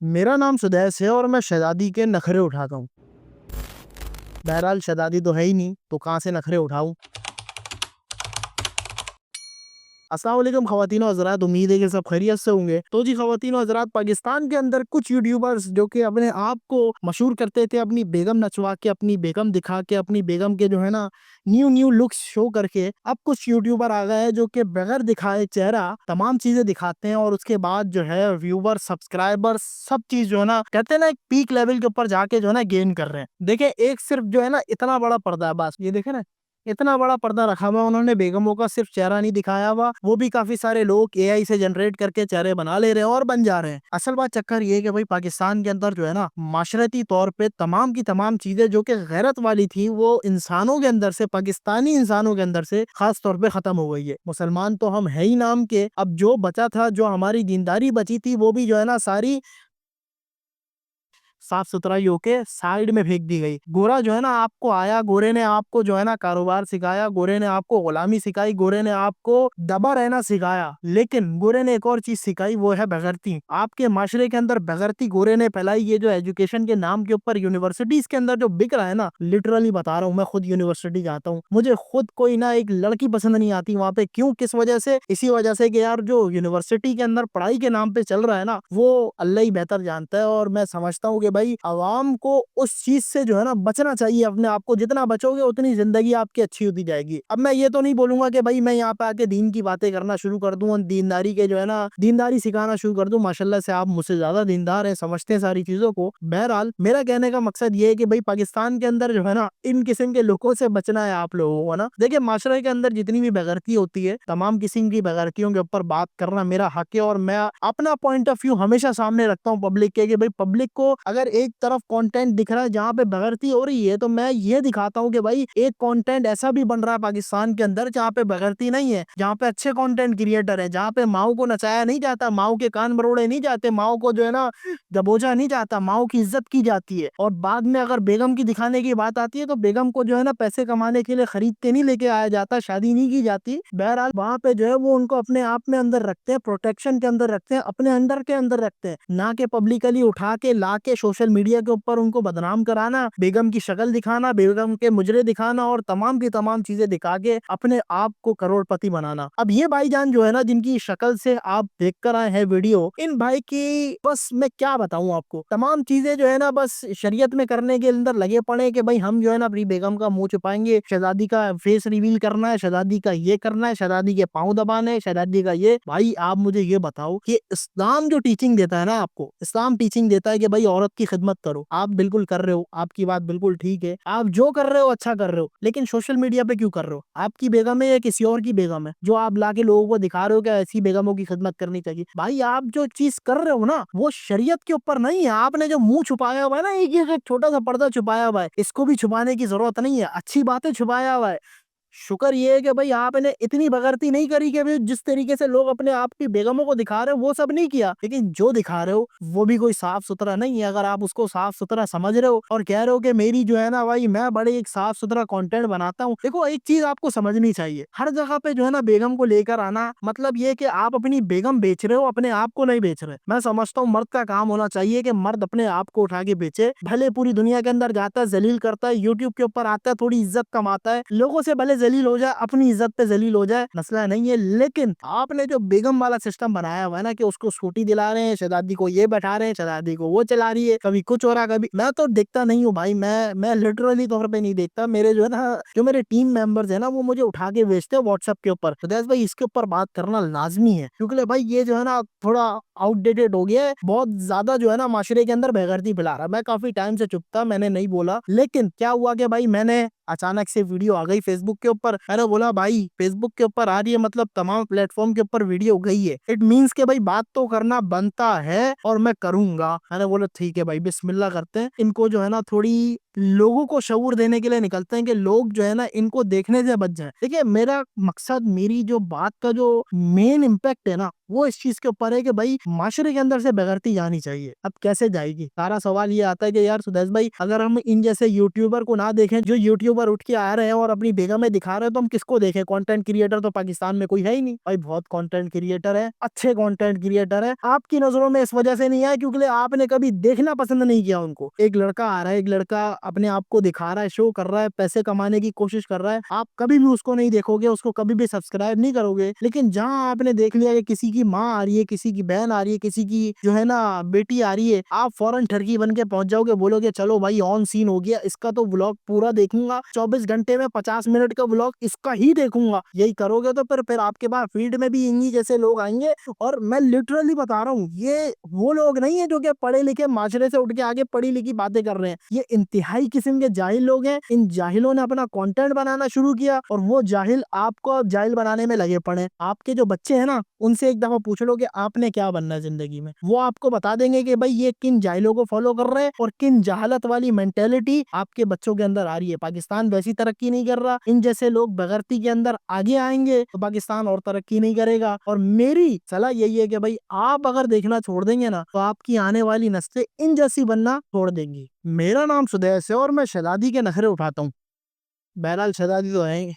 میرا نام سدیس ہے اور میں شہزادی کے نخرے اٹھاتا ہوں۔ بہرحال شہزادی تو ہے ہی نہیں تو کہاں سے نخرے اٹھاؤں۔ السلام علیکم خواتین و حضرات، امید ہے کہ سب خیریت سے ہوں گے۔ تو جی خواتین و حضرات، پاکستان کے اندر کچھ یوٹیوبرز جو کہ اپنے آپ کو مشہور کرتے تھے اپنی بیگم نچوا کے، اپنی بیگم دکھا کے، اپنی بیگم کے جو ہے نا نیو لکس شو کر کے، اب کچھ یوٹیوبر آ گئے جو کہ بغیر دکھائے چہرہ تمام چیزیں دکھاتے ہیں، اور اس کے بعد جو ہے ویور، سبسکرائبر، سب چیز جو ہے نا کہتے ہیں نا ایک پیک لیول کے اوپر جا کے جو ہے نا گین کر رہے ہیں۔ دیکھیں ایک صرف جو ہے نا اتنا بڑا پردہ ہے، بس یہ دیکھیں نا اتنا بڑا پردہ رکھا ہوا انہوں نے، بیگموں کا صرف چہرہ نہیں دکھایا ہوا، وہ بھی کافی سارے لوگ اے آئی سے جنریٹ کر کے چہرے بنا لے رہے ہیں اور بن جا رہے ہیں۔ اصل بات چکر یہ ہے کہ بھائی پاکستان کے اندر جو ہے نا معاشرتی طور پہ تمام کی تمام چیزیں جو کہ غیرت والی تھی وہ انسانوں کے اندر سے، پاکستانی انسانوں کے اندر سے خاص طور پہ ختم ہو گئی ہے۔ مسلمان تو ہم ہے ہی نام کے، اب جو بچا تھا، جو ہماری دینداری بچی تھی، وہ بھی جو ہے نا ساری صاف ستھرائی ہو کے سائیڈ میں پھینک دی گئی۔ گورا جو ہے نا آپ کو آیا، گورے نے آپ کو جو ہے نا کاروبار سکھایا، گورے نے آپ کو غلامی سکھائی، گورے نے آپ کو دبا رہنا سکھایا، لیکن گورے نے ایک اور چیز سکھائی، وہ ہے بغیرتی۔ آپ کے معاشرے کے اندر بغیرتی گورے نے پھیلائی۔ یہ جو ایجوکیشن کے نام کے اوپر یونیورسٹیز کے اندر جو بک رہا ہے نا، لٹرلی بتا رہا ہوں، میں خود یونیورسٹی جاتا ہوں، مجھے خود کوئی نہ ایک لڑکی پسند نہیں آتی وہاں پہ۔ کیوں؟ کس وجہ سے؟ اسی وجہ سے کہ یار جو یونیورسٹی کے اندر پڑھائی کے نام پہ چل رہا ہے نا، وہ اللہ ہی بہتر جانتا ہے، اور میں سمجھتا ہوں کہ بھائی عوام کو اس چیز سے جو ہے نا بچنا چاہیے۔ اپنے آپ کو جتنا بچو گے اتنی زندگی آپ کی اچھی ہوتی جائے گی۔ اب میں یہ تو نہیں بولوں گا کہ بھائی میں یہاں پہ آ کے دین کی باتیں کرنا شروع کر دوں، دینداری کے جو ہے نا دینداری سکھانا شروع کر دوں۔ ماشاءاللہ سے آپ مجھ سے زیادہ دیندار ہیں، سمجھتے ہیں ساری چیزوں کو۔ بہرحال میرا کہنے کا مقصد یہ ہے کہ بھائی پاکستان کے اندر جو ہے نا ان قسم کے لوگوں سے بچنا ہے آپ لوگوں کو نا۔ دیکھیں معاشرے کے اندر جتنی بھی بغیرتی ہوتی ہے، تمام قسم کی بغیرتیوں کے اوپر بات کرنا میرا حق ہے، اور میں اپنا پوائنٹ آف ویو ہمیشہ سامنے رکھتا ہوں پبلک کے، کہ بھائی پبلک کو اگر ایک طرف کنٹینٹ دکھ رہا ہے جہاں پہ بغیرتی ہو رہی ہے، تو میں یہ دکھاتا ہوں کہ بھائی ایک کنٹینٹ ایسا بھی بن رہا ہے پاکستان کے اندر جہاں پہ بغیرتی نہیں ہے، جہاں پہ اچھے کنٹینٹ کریٹر ہیں، جہاں پہ ماؤں کو نچایا نہیں جاتا، ماؤں کے کان مروڑے نہیں جاتے، ماؤں کو جو ہے نا دبوچا نہیں جاتا، ماؤں کی عزت کی جاتی ہے۔ اور بعد میں اگر بیگم کی دکھانے کی بات آتی ہے تو بیگم کو جو ہے نا پیسے کمانے کے لیے خرید کے نہیں لے کے آیا جاتا، شادی نہیں کی جاتی۔ بہرحال وہاں پہ جو ہے وہ ان کو اپنے آپ میں اندر رکھتے ہیں، پروٹیکشن کے اندر رکھتے ہیں، اپنے انڈر کے اندر رکھتے ہیں، نہ کہ پبلکلی اٹھا کے لا کے سوشل میڈیا کے اوپر ان کو بدنام کرانا، بیگم کی شکل دکھانا، بیگم کے مجرے دکھانا، اور تمام کی تمام چیزیں دکھا کے اپنے آپ کو کروڑ پتی بنانا۔ اب یہ بھائی جان جو ہے نا جن کی شکل سے آپ دیکھ کر آئے ہیں ویڈیو، ان بھائی کی بس میں کیا بتاؤں آپ کو، تمام چیزیں جو ہے نا بس شریعت میں کرنے کے اندر لگے پڑے کہ بھائی ہم جو ہے نا اپنی بیگم کا منہ چھپائیں گے، شہزادی کا فیس ریویل کرنا ہے، شہزادی کا یہ کرنا ہے، شہزادی کے پاؤں دبانے ہیں، شہزادی کا یہ۔ بھائی آپ مجھے یہ بتاؤ کہ اسلام جو ٹیچنگ دیتا ہے نا آپ کو، اسلام ٹیچنگ دیتا ہے کہ بھائی عورت کی خدمت کرو، آپ بالکل کر رہے ہو، آپ کی بات بالکل ٹھیک ہے، آپ جو کر رہے ہو اچھا کر رہے ہو، لیکن سوشل میڈیا پہ کیوں کر رہے ہو؟ آپ کی بیگم ہے یا کسی اور کی بیگم ہے جو آپ لا کے لوگوں کو دکھا رہے ہو کہ ایسی بیگموں کی خدمت کرنی چاہیے؟ بھائی آپ جو چیز کر رہے ہو نا وہ شریعت کے اوپر نہیں ہے۔ آپ نے جو منہ چھپایا ہوا ہے نا، ایک چھوٹا سا پردہ چھپایا ہوا ہے، اس کو بھی چھپانے کی ضرورت نہیں ہے، اچھی باتیں چھپایا ہوا ہے۔ شکر یہ ہے کہ بھائی آپ نے اتنی بغیرتی نہیں کری کہ جس طریقے سے لوگ اپنے آپ کی بیگموں کو دکھا رہے ہو وہ سب نہیں کیا، لیکن جو دکھا رہے ہو وہ بھی کوئی صاف ستھرا نہیں ہے۔ اگر آپ اس کو صاف ستھرا سمجھ رہے ہو اور کہہ رہے ہو کہ میری جو ہے نا بھائی میں بڑے ایک صاف ستھرا کنٹینٹ بناتا ہوں، دیکھو ایک چیز آپ کو سمجھنی چاہیے، ہر جگہ پہ جو ہے نا بیگم کو لے کر آنا مطلب یہ کہ آپ اپنی بیگم بیچ رہے ہو، اپنے آپ کو نہیں بیچ رہے۔ میں سمجھتا ہوں مرد کا کام ہونا چاہیے کہ مرد اپنے آپ کو اٹھا کے بیچے، بھلے پوری دنیا کے اندر جاتا ہے، ذلیل کرتا ہے، یوٹیوب کے اوپر آتا ہے، تھوڑی عزت کماتا ہے، لوگوں سے بھلے ذلیل ہو جائے، اپنی عزت پہ ذلیل ہو جائے، مسئلہ نہیں ہے، لیکن آپ نے جو بیگم والا سسٹم بنایا ہوا ہے نا کہ اس کو اسکوٹی دلا رہے ہیں، شہزادی کو یہ بیٹھا رہے ہیں، شہزادی کو وہ چلا رہی ہے، کبھی کچھ ہو رہا کبھی، میں تو دیکھتا نہیں ہوں بھائی، میں لٹرلی طور پہ نہیں دیکھتا۔ میرے جو ہے نا جو میرے ٹیم ممبرز ہیں نا وہ مجھے اٹھا کے بھیجتے ہیں واٹس ایپ کے اوپر، سدیش بھائی اس کے اوپر بات کرنا لازمی ہے، کیونکہ بھائی یہ جو ہے نا تھوڑا آؤٹ ڈیٹڈ ہو گیا ہے، بہت زیادہ جو ہے نا معاشرے کے اندر بےغیرتی پھیلا رہا ہے۔ میں کافی ٹائم سے چپ تھا، میں نے نہیں بولا، لیکن کیا ہوا کہ بھائی میں نے اچانک سے ویڈیو آ گئی فیس بک کے اوپر، میں نے بولا بھائی فیس بک کے اوپر آ رہی ہے مطلب تمام پلیٹ فارم کے اوپر ویڈیو گئی ہے، اٹ مینس کہ بھائی بات تو کرنا بنتا ہے اور میں کروں گا۔ میں نے بولا ٹھیک ہے بھائی بسم اللہ کرتے ہیں، ان کو جو ہے نا تھوڑی لوگوں کو شعور دینے کے لیے نکلتے ہیں کہ لوگ جو ہے نا ان کو دیکھنے سے بچ جائیں. دیکھیں میرا مقصد, میری جو بات کا جو مین امپیکٹ ہے نا وہ اس چیز کے اوپر ہے کہ بھائی معاشرے کے اندر سے بغیرتی جانی چاہیے. اب کیسے جائے گی؟ سارا سوال یہ آتا ہے کہ یار سدیش بھائی اگر ہم ان جیسے یوٹیوبر کو نہ دیکھیں, جو یوٹیوبر اٹھ کے آ رہے ہیں اور اپنی بیگمیں دکھا رہے ہیں, تو ہم کس کو دیکھیں؟ کنٹینٹ کریٹر تو پاکستان میں کوئی ہے ہی نہیں. بھائی بہت کنٹینٹ کریٹر ہے, اچھے کنٹینٹ کریٹر ہے, آپ کی نظروں میں اس وجہ سے نہیں آئے کیونکہ آپ نے کبھی دیکھنا پسند نہیں کیا ان کو. ایک لڑکا آ رہا ہے, ایک لڑکا اپنے آپ کو دکھا رہا ہے, شو کر رہا ہے, پیسے کمانے کی کوشش کر رہا ہے, آپ کبھی بھی اس کو نہیں دیکھو گے, اس کو کبھی بھی سبسکرائب نہیں کرو گے. لیکن جہاں آپ نے دیکھ لیا کہ کسی کی ماں آ رہی ہے, کسی کی بہن آ رہی ہے, کسی کی جو ہے نا بیٹی آ رہی ہے, آپ فوراً ٹھرکی بن کے پہنچ جاؤ گے, بولو گے چلو بھائی آن سین ہو گیا, اس کا تو ولاگ پورا دیکھوں گا, 24 گھنٹے میں 50 منٹ کا ولاگ اس کا ہی دیکھوں گا. یہی کرو گے تو پھر آپ کے بعد فیلڈ میں بھی انہی جیسے لوگ آئیں گے. اور میں لٹرلی بتا رہا ہوں, یہ وہ لوگ نہیں ہیں جو کہ پڑھے لکھے معاشرے سے اٹھ کے آگے پڑھی لکھی باتیں کر رہے ہیں, یہ انتہائی قسم کے جاہل لوگ ہیں. ان جاہلوں نے اپنا کنٹینٹ بنانا شروع کیا اور وہ جاہل آپ کو جاہل بنانے میں لگے پڑے. آپ کے جو بچے ہیں نا ان سے ایک دفعہ پوچھ لو کہ آپ نے کیا بننا ہے زندگی میں, وہ آپ کو بتا دیں گے کہ بھائی یہ کن جاہلوں کو فالو کر رہے ہیں اور کن جہالت والی مینٹیلٹی آپ کے بچوں کے اندر آ رہی ہے. پاکستان ویسی ترقی نہیں کر رہا, ان جیسے لوگ بغیرتی کے اندر آگے آئیں گے تو پاکستان اور ترقی نہیں کرے گا. اور میری صلاح یہی ہے کہ بھائی آپ اگر دیکھنا چھوڑ دیں گے نا تو آپ کی آنے والی نسلیں ان جیسی بننا چھوڑ دیں گی. میرا نام سدیش ہے اور میں شہزادی کے نخرے اٹھاتا ہوں. بہرحال شہزادی تو ہیں.